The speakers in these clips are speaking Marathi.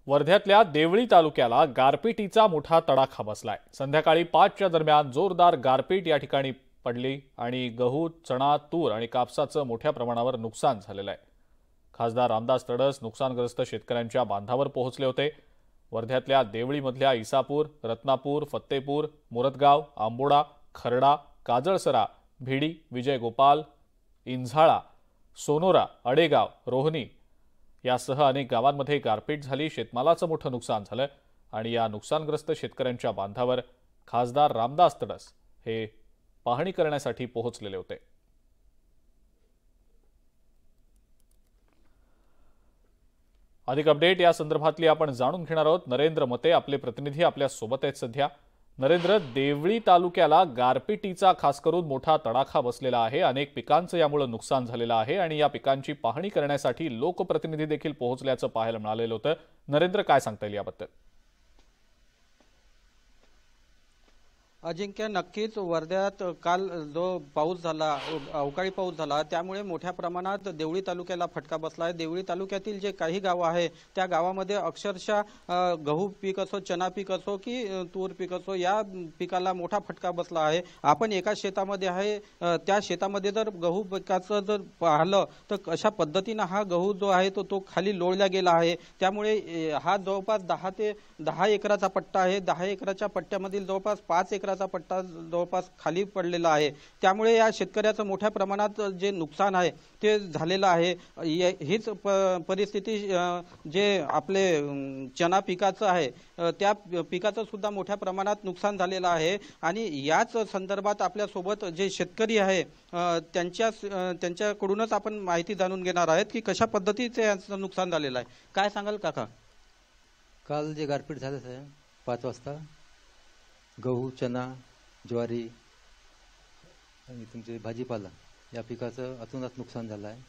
वर्ध्यातल्या देवळी तालुक्याला गारपिटीचा मोठा तडाखा बसलाय। संध्याकाळी 5च्या दरम्यान जोरदार गारपीट या ठिकाणी पडली आणि गहू, चणा, तूर आणि कापसाचं मोठ्या प्रमाणावर नुकसान झालेलं आहे। खासदार रामदास तडस नुकसानग्रस्त शेतकऱ्यांच्या बांधावर पोहोचले होते। वर्ध्यातल्या देवळीमधल्या इसापूर, रत्नापूर, फत्तेपूर, मोरतगाव, आंबोडा, खरडा, काजळसरा, भिडी, विजय गोपाल, इंझाळा, सोनोरा, अडेगाव, रोहनी यासह अनेक गावांमध्ये गारपीट झाली। शेतमालाचं मोठं नुकसान झालं आणि या नुकसानग्रस्त शेतकऱ्यांच्या बांधावर खासदार रामदास तडस हे पाहणी करण्यासाठी पोहोचलेले होते। अधिक अपडेट या संदर्भातली आपण जाणून घेणार आहोत। नरेंद्र मते आपले प्रतिनिधी आपल्या सोबत आहेत सध्या। नरेंद्र, देवळी तालुक्याला गारपिटीचा खास करून मोठा तडाखा बसलेला आहे। अनेक पिकांचं यामुळे नुकसान झालेलं आहे आणि या पिकांची पाहणी करण्यासाठी लोकप्रतिनिधी देखील पोहोचल्याचं पाहायला मिळालेलं होतं। नरेंद्र, काय सांगता येईल याबद्दल? अजिंक्य, नक्कीच वर्ध्यात काल जो पाऊस झाला, अवकाळी पाऊस झाला, त्यामुळे मोठ्या प्रमाणात देवळी तालुक्याला फटका बसला आहे। देवळी तालुक्यातील जे काही गावं आहे त्या गावामध्ये अक्षरशः गहू पीक असो, चना पीक असो की तूर पीक असो, या पिकाला मोठा फटका बसला आहे। आपण एका शेतामध्ये आहे, त्या शेतामध्ये जर गहू पिकाचं जर पाहिलं तर कशा पद्धतीनं हा गहू जो आहे तो खाली लोळला गेला आहे। त्यामुळे हा जवळपास 10 एकराचा पट्टा आहे। 10 एकराच्या पट्ट्यामधील जवळपास 5 एकराचा पट्टा जवळपास खाली पडलेला आहे। त्यामुळे या शेतकऱ्याचं मोठ्या प्रमाणात जे नुकसान आहे ते झालेलं आहे। हीच परिस्थिती जे आपले चना पिकाचं आहे त्या पिकाचं सुद्धा मोठ्या प्रमाणात नुकसान झालेलं आहे। आणि याच संदर्भात आपल्या सोबत जे शेतकरी आहे त्यांच्याकडूनच आपण माहिती जाणून घेणार आहेत की कशा पद्धतीचे यांचं नुकसान झालेलं आहे। काय सांगाल काका? काल जे गारपीट झालं साहेब 5 वाजता गहू, चना, ज्वारी आणि तुमचे भाजीपाला या पिकाचं अतोनात नुकसान झालं आहे।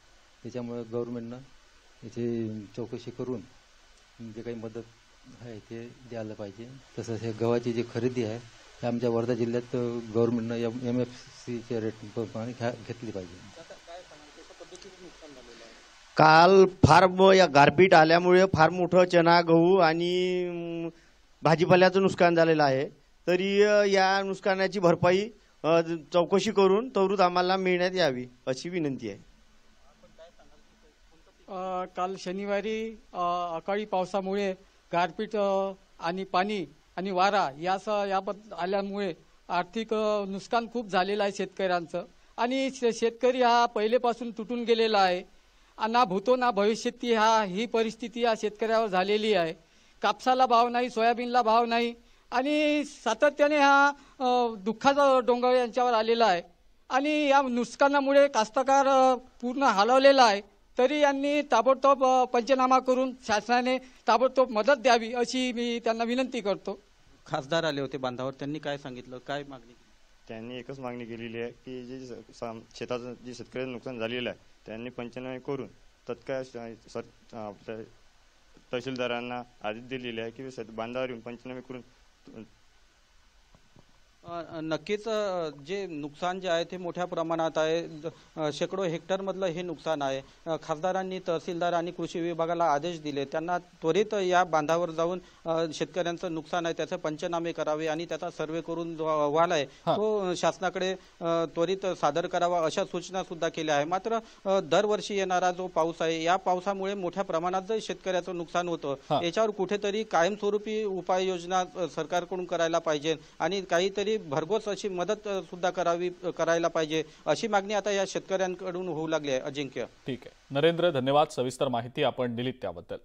त्याच्यामुळे गव्हर्नमेंटनं याची चौकशी करून जे काही मदत आहे ते द्यायला पाहिजे। तसंच हे गव्हाची जी खरेदी आहे हे आमच्या वर्धा जिल्ह्यात गव्हर्नमेंटनं MFCचे रेट घेतली पाहिजे। काल फार या गारपीट आल्यामुळे फार मोठं चना, गहू आणि भाजीपाल्याचं नुकसान झालेलं आहे। तरी या नुकसानाची भरपाई चौकशी करून त्वरित आम्हाला मिळण्यात यावी अशी विनंती आहे। काल शनिवारी अकाळी पावसामुळे गारपीट आणि पाणी आणि वारा याबद्दल आल्यामुळे आर्थिक नुकसान खूप झालेलं आहे शेतकऱ्यांचं। आणि शेतकरी हा पहिलेपासून तुटून गेलेला आहे। ना भूतो ना भविष्यती ही परिस्थिती या शेतकऱ्यावर झालेली आहे। कापसाला भाव नाही, सोयाबीनला भाव नाही आणि सातत्याने हा दुःखाचा डोंगर यांच्यावर आलेला आहे। आणि या नुकसानामुळे कास्तकार पूर्ण हलवलेला आहे। तरी यांनी ताबडतोब पंचनामा करून शासनाने ताबडतोब मदत द्यावी अशी मी त्यांना विनंती करतो। खासदार आले होते बांधावर, त्यांनी काय सांगितलं, काय मागणी? त्यांनी एकच मागणी केलेली आहे की जे शेताचं जे शेतकऱ्याचं नुकसान झालेलं आहे त्यांनी पंचनामे करून तत्काळ तहसीलदारांना आदेश दिलेले आहे की बांधावर येऊन पंचनामे करून। नक्कीच जे नुकसान जे आहे ते मोठ्या प्रमाणात आहे। शेकडो हेक्टरमधलं हे नुकसान आहे। खासदारांनी तहसीलदार आणि कृषी विभागाला आदेश दिले, त्यांना त्वरित या बांधावर जाऊन शेतकऱ्यांचं नुकसान आहे त्याचे पंचनामे करावे आणि त्याचा सर्वे करून जो अहवाल आहे तो शासनाकडे त्वरित सादर करावा अशा सूचना सुद्धा केल्या आहे। मात्र दरवर्षी येणारा जो पाऊस आहे या पावसामुळे मोठ्या प्रमाणात जे शेतकऱ्याचं नुकसान होतं याच्यावर कुठेतरी कायमस्वरूपी उपाययोजना सरकारकडून करायला पाहिजे आणि काहीतरी भरघोस अशी मदत सुद्धा करायला पाहिजे अशी मागणी आता या शेतकऱ्यांकडून होऊ लागली आहे। अजिंक्य, ठीक आहे नरेंद्र, धन्यवाद। सविस्तर माहिती आपण दिलीत त्याबद्दल।